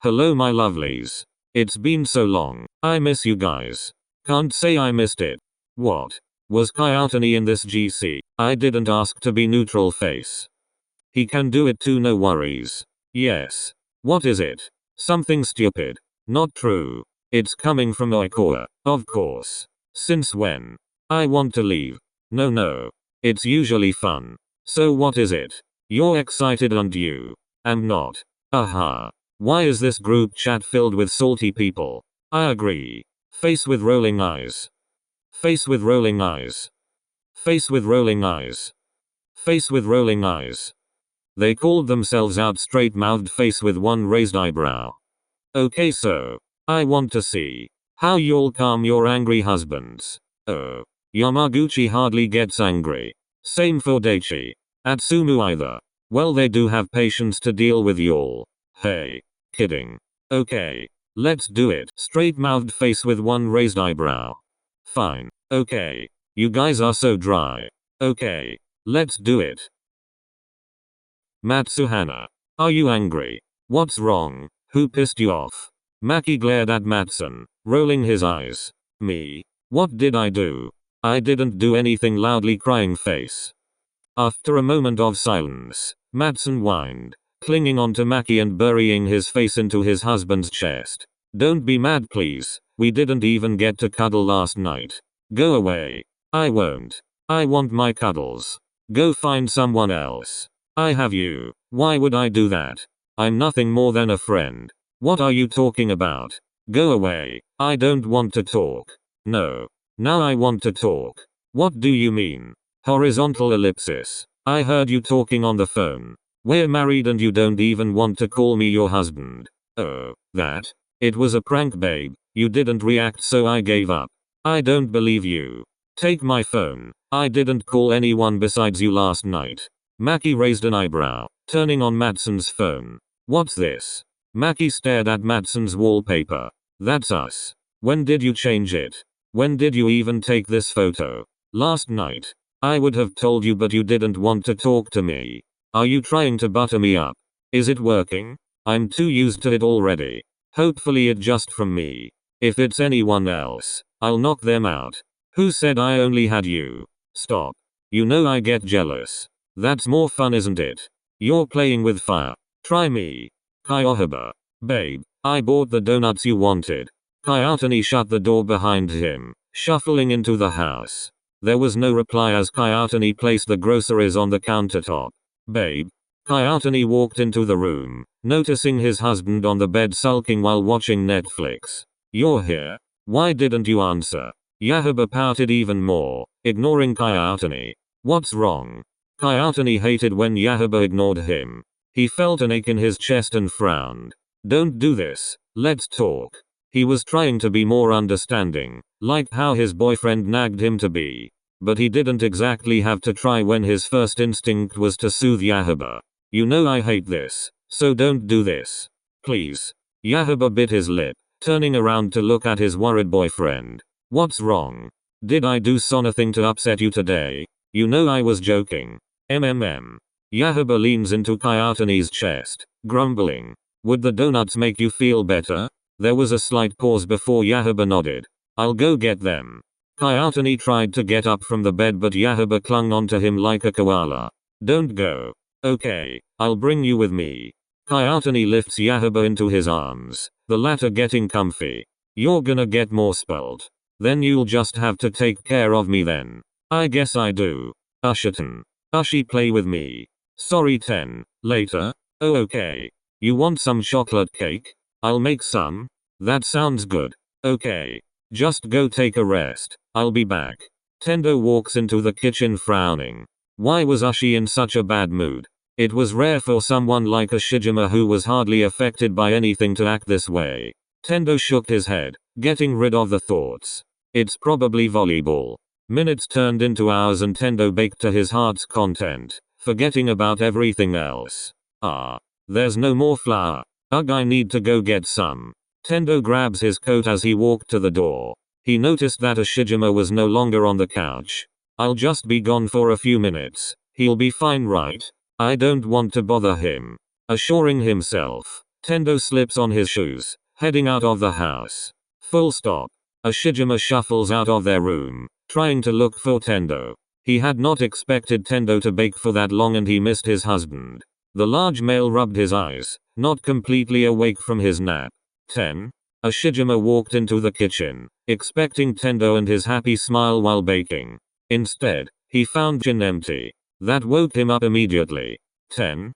Hello my lovelies. It's been so long. I miss you guys. Can't say I missed it. What? Was Kyoutani in this GC? I didn't ask to be neutral face. He can do it too, no worries. Yes. What is it? Something stupid. Not true. It's coming from Oikawa. Of course. Since when? I want to leave. No. It's usually fun. So what is it? You're excited and you. I'm not. Aha. Why is this group chat filled with salty people? I agree. Face with rolling eyes. Face with rolling eyes. Face with rolling eyes. Face with rolling eyes. They called themselves out straight-mouthed face with one raised eyebrow. Okay, so I want to see how you'll calm your angry husbands. Oh. Yamaguchi hardly gets angry. Same for Daichi. Atsumu either. Well, they do have patience to deal with y'all. Hey. Kidding. Okay. Let's do it. Straight-mouthed face with one raised eyebrow. Fine. Okay. You guys are so dry. Okay. Let's do it. Matsuhana. Are you angry? What's wrong? Who pissed you off? Makki glared at Mattsun, rolling his eyes. Me? What did I do? I didn't do anything, loudly crying face. After a moment of silence, Mattsun whined, clinging onto Makki and burying his face into his husband's chest. Don't be mad please, we didn't even get to cuddle last night. Go away. I won't. I want my cuddles. Go find someone else. I have you. Why would I do that? I'm nothing more than a friend. What are you talking about? Go away. I don't want to talk. No. Now I want to talk. What do you mean? Horizontal ellipsis. I heard you talking on the phone. We're married and you don't even want to call me your husband. Oh, that? It was a prank, babe. You didn't react, so I gave up. I don't believe you. Take my phone. I didn't call anyone besides you last night. Makki raised an eyebrow, turning on Mattsun's phone. What's this? Makki stared at Mattsun's wallpaper. That's us. When did you change it? When did you even take this photo? Last night. I would have told you, but you didn't want to talk to me. Are you trying to butter me up? Is it working? I'm too used to it already. Hopefully it just from me. If it's anyone else, I'll knock them out. Who said I only had you? Stop. You know I get jealous. That's more fun, isn't it? You're playing with fire. Try me. Yahaba. Babe, I bought the donuts you wanted. Kyoutani shut the door behind him, shuffling into the house. There was no reply as Kyoutani placed the groceries on the countertop. Babe. Kyoutani walked into the room, noticing his husband on the bed sulking while watching Netflix. You're here? Why didn't you answer? Yahaba pouted even more, ignoring Kyoutani. What's wrong? Kyoutani hated when Yahaba ignored him. He felt an ache in his chest and frowned. Don't do this. Let's talk. He was trying to be more understanding, like how his boyfriend nagged him to be. But he didn't exactly have to try when his first instinct was to soothe Yahaba. You know I hate this, so don't do this. Please. Yahaba bit his lip, turning around to look at his worried boyfriend. What's wrong? Did I do something to upset you today? You know I was joking. Yahaba leans into Kyoutani's chest, grumbling. Would the donuts make you feel better? There was a slight pause before Yahaba nodded. I'll go get them. Kyoutani tried to get up from the bed, but Yahaba clung onto him like a koala. Don't go. Okay, I'll bring you with me. Kyoutani lifts Yahaba into his arms, the latter getting comfy. You're gonna get more spelled. Then you'll just have to take care of me then. I guess I do. Ushijima. Ushi, play with me. Sorry, 10. Later? Oh, okay. You want some chocolate cake? I'll make some. That sounds good. Okay. Just go take a rest. I'll be back. Tendo walks into the kitchen frowning. Why was Ushi in such a bad mood? It was rare for someone like Ushijima, who was hardly affected by anything, to act this way. Tendo shook his head, getting rid of the thoughts. It's probably volleyball. Minutes turned into hours and Tendo baked to his heart's content, forgetting about everything else. There's no more flour. Ugh, I need to go get some. Tendo grabs his coat as he walked to the door. He noticed that Ushijima was no longer on the couch. I'll just be gone for a few minutes. He'll be fine, right? I don't want to bother him. Assuring himself, Tendo slips on his shoes, heading out of the house. Full stop. Ushijima shuffles out of their room, trying to look for Tendo. He had not expected Tendo to bake for that long and he missed his husband. The large male rubbed his eyes, not completely awake from his nap. 10. Ushijima walked into the kitchen, expecting Tendo and his happy smile while baking. Instead, he found Jin empty. That woke him up immediately. 10.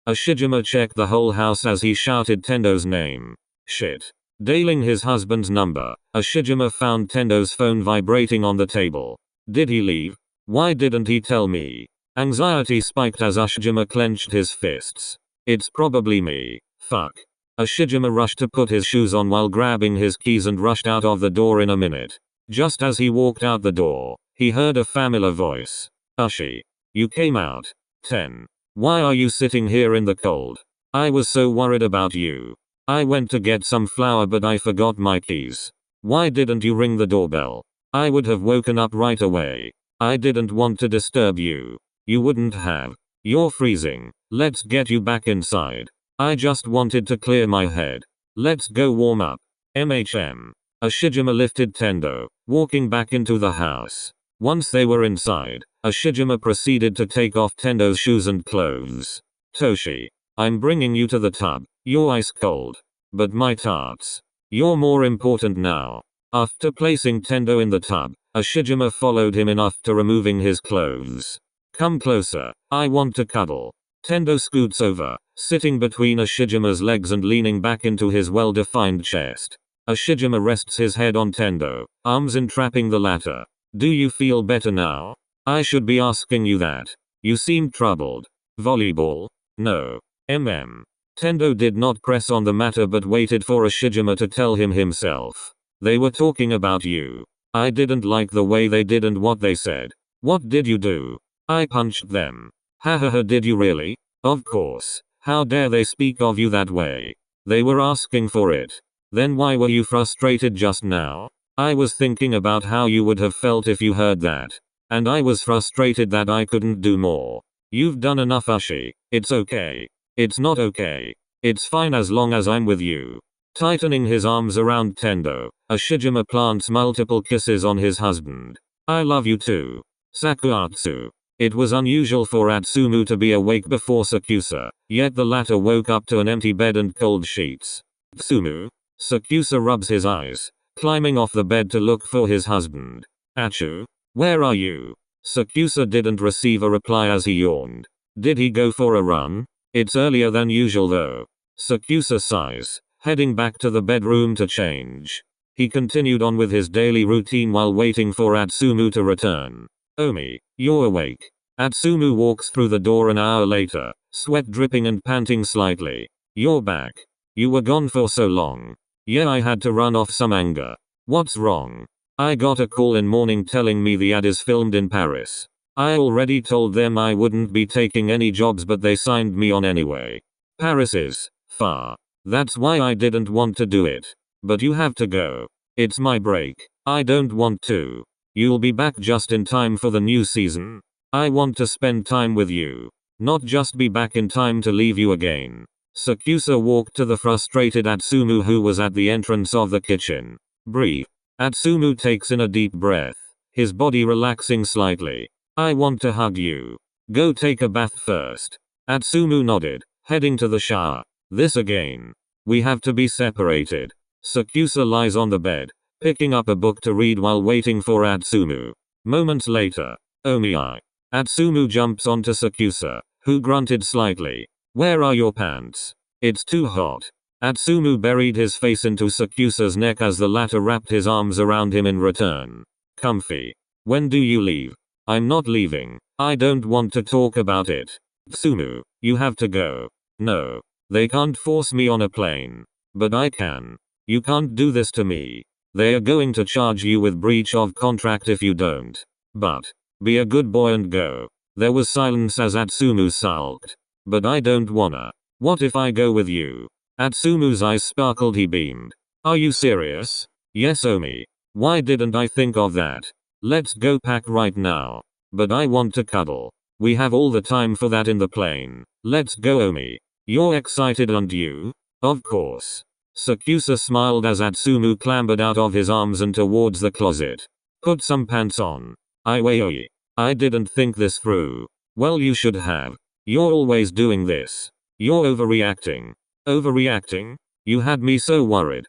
Ushijima checked the whole house as he shouted Tendo's name. Shit. Dialing his husband's number, Ushijima found Tendo's phone vibrating on the table. Did he leave? Why didn't he tell me? Anxiety spiked as Ushijima clenched his fists. It's probably me. Fuck. Ushijima rushed to put his shoes on while grabbing his keys and rushed out of the door in a minute. Just as he walked out the door, he heard a familiar voice. Ushi. You came out. 10. Why are you sitting here in the cold? I was so worried about you. I went to get some flour but I forgot my keys. Why didn't you ring the doorbell? I would have woken up right away. I didn't want to disturb you. You wouldn't have. You're freezing. Let's get you back inside. I just wanted to clear my head. Let's go warm up. Ushijima lifted Tendo, walking back into the house. Once they were inside, Ushijima proceeded to take off Tendo's shoes and clothes. Toshi. I'm bringing you to the tub. You're ice cold. But my tarts. You're more important now. After placing Tendo in the tub, Ushijima followed him in after removing his clothes. Come closer. I want to cuddle. Tendo scoots over, sitting between Ushijima's legs and leaning back into his well-defined chest. Ushijima rests his head on Tendo, arms entrapping the latter. Do you feel better now? I should be asking you that. You seem troubled. Volleyball? No. Tendo did not press on the matter but waited for Ushijima to tell him himself. They were talking about you. I didn't like the way they did and what they said. What did you do? I punched them. Hahaha, did you really? Of course. How dare they speak of you that way? They were asking for it. Then why were you frustrated just now? I was thinking about how you would have felt if you heard that. And I was frustrated that I couldn't do more. You've done enough, Ushi. It's okay. It's not okay. It's fine as long as I'm with you. Tightening his arms around Tendo, Ushijima plants multiple kisses on his husband. I love you too. Sakuatsu. It was unusual for Atsumu to be awake before Sakusa, yet the latter woke up to an empty bed and cold sheets. Atsumu? Sakusa rubs his eyes, climbing off the bed to look for his husband. Achu? Where are you? Sakusa didn't receive a reply as he yawned. Did he go for a run? It's earlier than usual though. Sakusa sighs, heading back to the bedroom to change. He continued on with his daily routine while waiting for Atsumu to return. Omi, you're awake. Atsumu walks through the door an hour later, sweat dripping and panting slightly. You're back. You were gone for so long. Yeah, I had to run off some anger. What's wrong? I got a call in morning telling me the ad is filmed in Paris. I already told them I wouldn't be taking any jobs but they signed me on anyway. Paris is far. That's why I didn't want to do it. But you have to go. It's my break. I don't want to. You'll be back just in time for the new season. I want to spend time with you. Not just be back in time to leave you again. Sakusa walked to the frustrated Atsumu who was at the entrance of the kitchen. Breathe. Atsumu takes in a deep breath, his body relaxing slightly. I want to hug you. Go take a bath first. Atsumu nodded, heading to the shower. This again. We have to be separated. Sakusa lies on the bed, picking up a book to read while waiting for Atsumu. Moments later. Omi-I. Atsumu jumps onto Sakusa, who grunted slightly. Where are your pants? It's too hot. Atsumu buried his face into Sakusa's neck as the latter wrapped his arms around him in return. Comfy. When do you leave? I'm not leaving. I don't want to talk about it. Atsumu, you have to go. No. They can't force me on a plane. But I can. You can't do this to me. They are going to charge you with breach of contract if you don't. But, be a good boy and go. There was silence as Atsumu sulked. But I don't wanna. What if I go with you? Atsumu's eyes sparkled, he beamed. Are you serious? Yes, Omi. Why didn't I think of that? Let's go pack right now. But I want to cuddle. We have all the time for that in the plane. Let's go, Omi. You're excited, aren't you? Of course. Sakusa smiled as Atsumu clambered out of his arms and towards the closet. Put some pants on. I didn't think this through. Well, you should have. You're always doing this. You're overreacting. Overreacting? You had me so worried.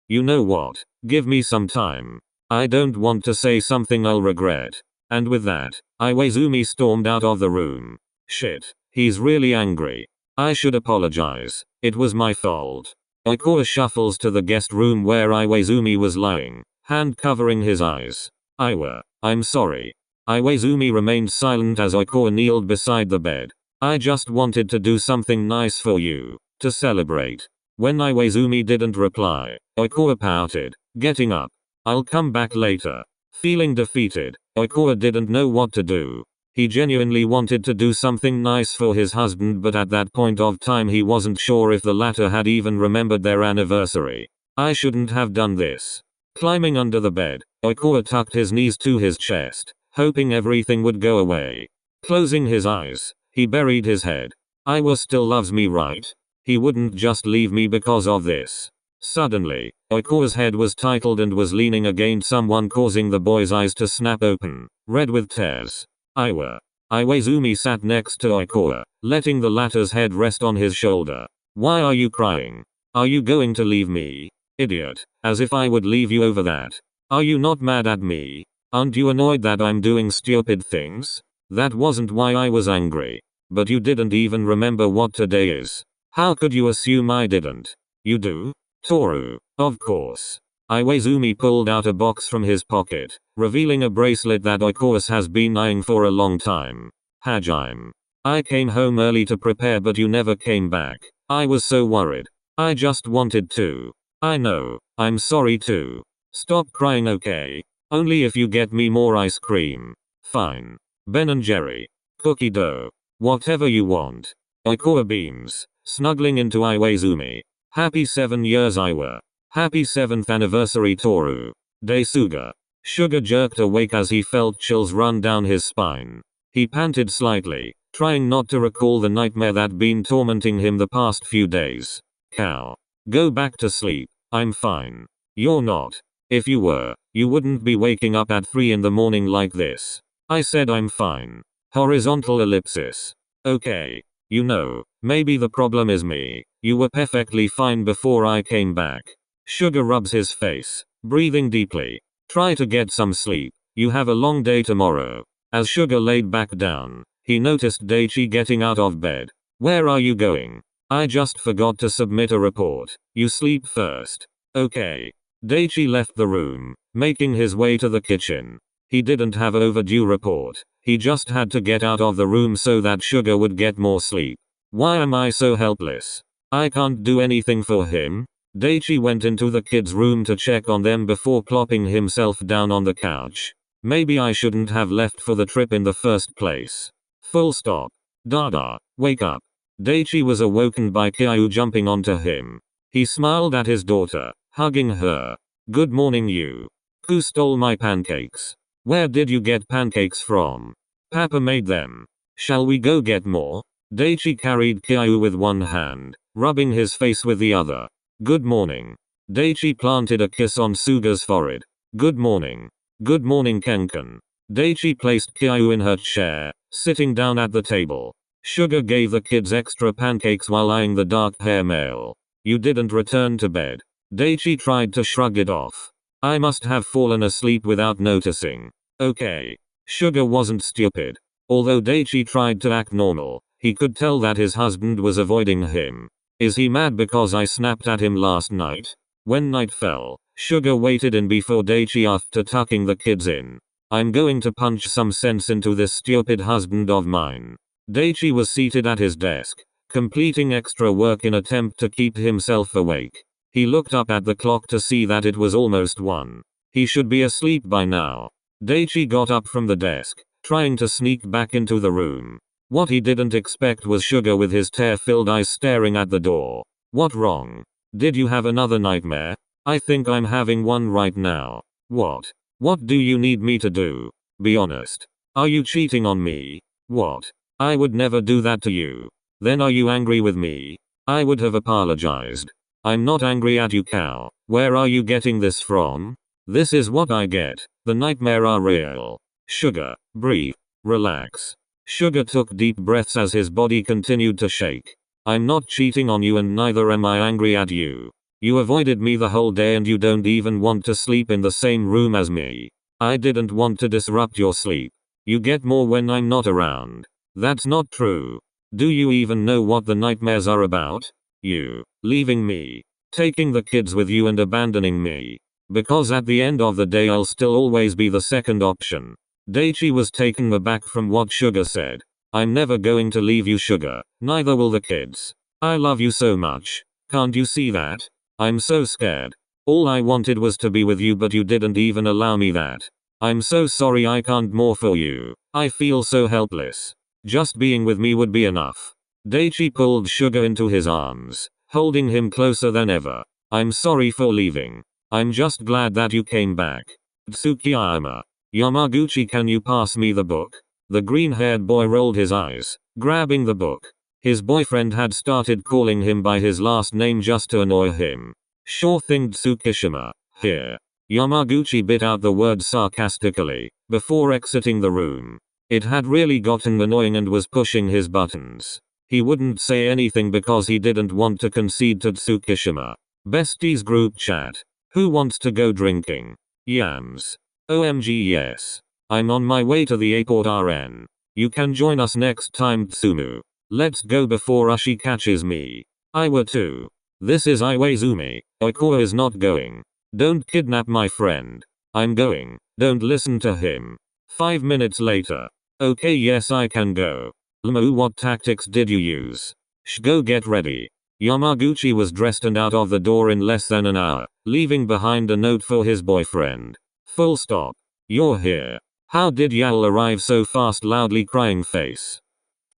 You know what? Give me some time. I don't want to say something I'll regret. And with that, Iwaizumi stormed out of the room. Shit, he's really angry. I should apologize. It was my fault. Oikawa shuffles to the guest room where Iwaizumi was lying, hand covering his eyes. I'm sorry. Iwaizumi remained silent as Oikawa kneeled beside the bed. I just wanted to do something nice for you, to celebrate. When Iwaizumi didn't reply, Oikawa pouted, getting up. I'll come back later. Feeling defeated, Oikawa didn't know what to do. He genuinely wanted to do something nice for his husband, but at that point of time he wasn't sure if the latter had even remembered their anniversary. I shouldn't have done this. Climbing under the bed, Oikawa tucked his knees to his chest, hoping everything would go away. Closing his eyes, he buried his head. Iwa still loves me, right? He wouldn't just leave me because of this. Suddenly, Oikawa's head was titled and was leaning against someone, causing the boy's eyes to snap open, red with tears. Iwaizumi sat next to Oikawa, letting the latter's head rest on his shoulder. Why are you crying? Are you going to leave me? Idiot. As if I would leave you over that. Are you not mad at me? Aren't you annoyed that I'm doing stupid things? That wasn't why I was angry. But you didn't even remember what today is. How could you assume I didn't? You do? Toru. Of course. Iwaizumi pulled out a box from his pocket, revealing a bracelet that Oikawa has been eyeing for a long time. Hajime. I came home early to prepare, but you never came back. I was so worried. I just wanted to. I know. I'm sorry too. Stop crying, okay? Only if you get me more ice cream. Fine. Ben and Jerry. Cookie dough. Whatever you want. Oikawa beams, snuggling into Iwaizumi. Happy 7 years, Iwa. Happy 7th anniversary, Toru. Suga. Suga jerked awake as he felt chills run down his spine. He panted slightly, trying not to recall the nightmare that'd been tormenting him the past few days. Cow. Go back to sleep. I'm fine. You're not. If you were, you wouldn't be waking up at 3 in the morning like this. I said I'm fine. Horizontal ellipsis. Okay. You know, maybe the problem is me. You were perfectly fine before I came back. Suga rubs his face, breathing deeply. Try to get some sleep. You have a long day tomorrow. As Suga laid back down, he noticed Daichi getting out of bed. Where are you going? I just forgot to submit a report. You sleep first. Okay. Daichi left the room, making his way to the kitchen. He didn't have an overdue report. He just had to get out of the room so that Suga would get more sleep. Why am I so helpless? I can't do anything for him. Daichi went into the kids' room to check on them before plopping himself down on the couch. Maybe I shouldn't have left for the trip in the first place. Full stop. Dada, wake up. Daichi was awoken by Kyoutani jumping onto him. He smiled at his daughter, hugging her. Good morning, you. Who stole my pancakes? Where did you get pancakes from? Papa made them. Shall we go get more? Daichi carried Kyoutani with one hand, rubbing his face with the other. Good morning. Daichi planted a kiss on Suga's forehead. Good morning. Good morning, Kenkan. Daichi placed Kyoutani in her chair, sitting down at the table. Suga gave the kids extra pancakes while eyeing the dark-haired male. You didn't return to bed. Daichi tried to shrug it off. I must have fallen asleep without noticing. Okay. Suga wasn't stupid. Although Daichi tried to act normal, he could tell that his husband was avoiding him. Is he mad because I snapped at him last night? When night fell, Suga waited in before Daichi after tucking the kids in. I'm going to punch some sense into this stupid husband of mine. Daichi was seated at his desk, completing extra work in attempt to keep himself awake. He looked up at the clock to see that it was almost 1. He should be asleep by now. Daichi got up from the desk, trying to sneak back into the room. What he didn't expect was Suga with his tear-filled eyes staring at the door. What wrong? Did you have another nightmare? I think I'm having one right now. What? What do you need me to do? Be honest. Are you cheating on me? What? I would never do that to you. Then are you angry with me? I would have apologized. I'm not angry at you, cow. Where are you getting this from? This is what I get. The nightmare are real. Suga, breathe. Relax. Suga took deep breaths as his body continued to shake. I'm not cheating on you and neither am I angry at you. You avoided me the whole day and you don't even want to sleep in the same room as me. I didn't want to disrupt your sleep. You get more when I'm not around. That's not true. Do you even know what the nightmares are about? You leaving me, taking the kids with you and abandoning me. Because at the end of the day I'll still always be the second option. Daichi was taken aback from what Suga said. I'm never going to leave you, Suga. Neither will the kids. I love you so much. Can't you see that? I'm so scared. All I wanted was to be with you but you didn't even allow me that. I'm so sorry I can't more for you. I feel so helpless. Just being with me would be enough. Daichi pulled Suga into his arms, holding him closer than ever. I'm sorry for leaving. I'm just glad that you came back. Tsukiyama. Yamaguchi, can you pass me the book? The green-haired boy rolled his eyes, grabbing the book. His boyfriend had started calling him by his last name just to annoy him. Sure thing, Tsukishima. Here. Yamaguchi bit out the word sarcastically, before exiting the room. It had really gotten annoying and was pushing his buttons. He wouldn't say anything because he didn't want to concede to Tsukishima. Besties group chat. Who wants to go drinking? Yams. OMG yes. I'm on my way to the airport RN. You can join us next time, Atsumu. Let's go before Ushi catches me. I were too. This is Iwaizumi. Oikawa is not going. Don't kidnap my friend. I'm going. Don't listen to him. 5 minutes later. Okay, yes, I can go. Lmu, what tactics did you use? Go get ready. Yamaguchi was dressed and out of the door in less than an hour, leaving behind a note for his boyfriend. Full stop. You're here. How did Yael arrive so fast? Loudly crying face.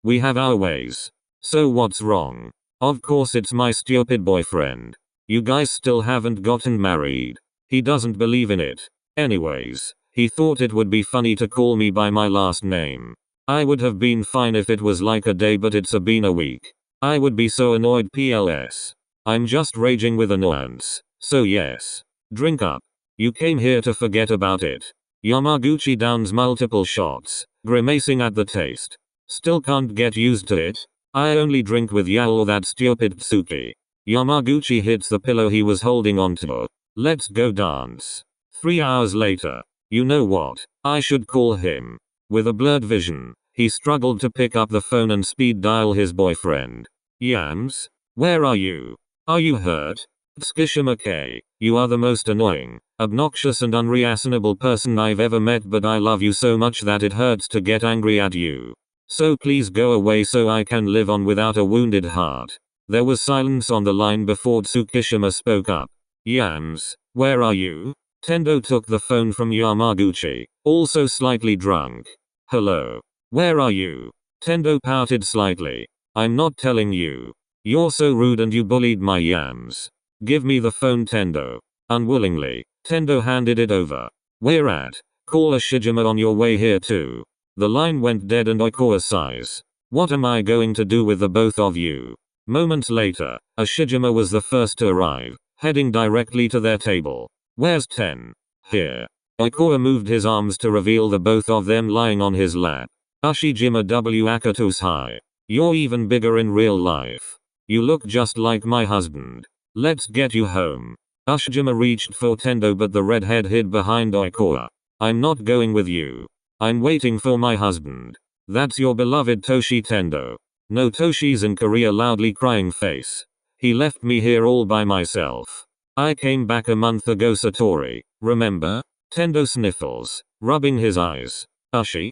We have our ways. So what's wrong? Of course it's my stupid boyfriend. You guys still haven't gotten married. He doesn't believe in it. Anyways, he thought it would be funny to call me by my last name. I would have been fine if it was like a day, but it's been a week. I would be so annoyed. PLS. I'm just raging with annoyance. So yes. Drink up. You came here to forget about it. Yamaguchi downs multiple shots, grimacing at the taste. Still can't get used to it. I only drink with Yael or that stupid Tsuki. Yamaguchi hits the pillow he was holding onto. Let's go dance. 3 hours later. You know what? I should call him. With a blurred vision, he struggled to pick up the phone and speed dial his boyfriend. Yams? Where are you? Are you hurt? Tsukishima K. You are the most annoying, obnoxious and unreasonable person I've ever met, but I love you so much that it hurts to get angry at you. So please go away so I can live on without a wounded heart. There was silence on the line before Tsukishima spoke up. Yams, where are you? Tendo took the phone from Yamaguchi, also slightly drunk. Hello. Where are you? Tendo pouted slightly. I'm not telling you. You're so rude and you bullied my Yams. Give me the phone, Tendo. Unwillingly, Tendo handed it over. Where at? Call Ushijima on your way here too. The line went dead and Oikawa sighs. What am I going to do with the both of you? Moments later, Ushijima was the first to arrive, heading directly to their table. Where's Ten? Here. Oikawa moved his arms to reveal the both of them lying on his lap. Ushijima W. Akato's high. You're even bigger in real life. You look just like my husband. Let's get you home. Ushijima reached for Tendo but the redhead hid behind Oikawa. I'm not going with you. I'm waiting for my husband. That's your beloved Toshi, Tendo. No, Toshi's in Korea, loudly crying face. He left me here all by myself. I came back a month ago, Satori. Remember? Tendo sniffles, rubbing his eyes. Ushi?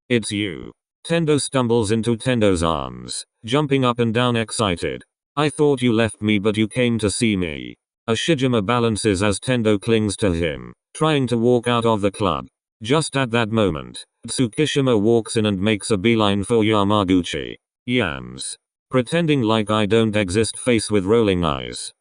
It's you. Tendo stumbles into Tendo's arms, jumping up and down excited. I thought you left me but you came to see me. Ushijima balances as Tendo clings to him, trying to walk out of the club. Just at that moment, Tsukishima walks in and makes a beeline for Yamaguchi. Yams. Pretending like I don't exist face with rolling eyes.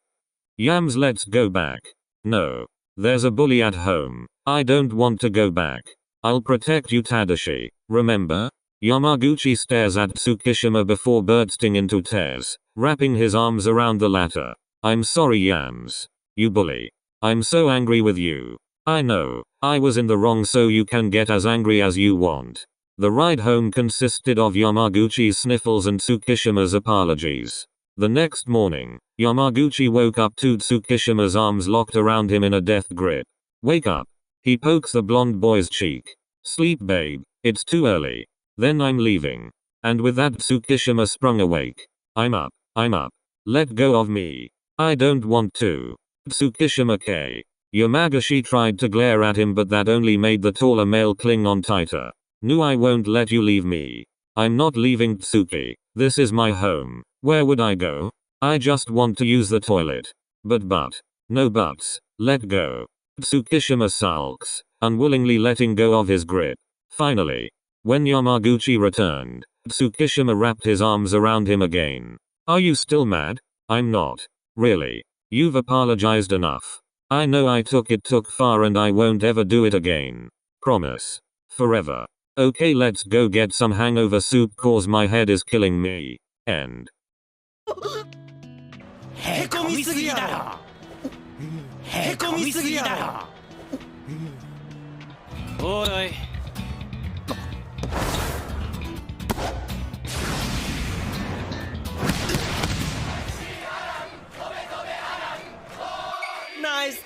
Yams, let's go back. No. There's a bully at home. I don't want to go back. I'll protect you, Tadashi. Remember? Yamaguchi stares at Tsukishima before bursting into tears, wrapping his arms around the latter. I'm sorry Yams. You bully. I'm so angry with you. I know, I was in the wrong so you can get as angry as you want. The ride home consisted of Yamaguchi's sniffles and Tsukishima's apologies. The next morning, Yamaguchi woke up to Tsukishima's arms locked around him in a death grip. Wake up. He pokes the blonde boy's cheek. Sleep babe, it's too early. Then I'm leaving. And with that Tsukishima sprung awake. I'm up. Let go of me. I don't want to. Tsukishima K. Yamaguchi tried to glare at him but that only made the taller male cling on tighter. No, I won't let you leave me. I'm not leaving Tsuki. This is my home. Where would I go? I just want to use the toilet. But. No buts. Let go. Tsukishima sulks, unwillingly letting go of his grip. Finally, when Yamaguchi returned, Tsukishima wrapped his arms around him again. Are you still mad? I'm not. Really. You've apologized enough. I know I took it too far and I won't ever do it again. Promise. Forever. Okay, let's go get some hangover soup cause my head is killing me. End. へこみすぎだよ。へこみすぎだよ。おーい。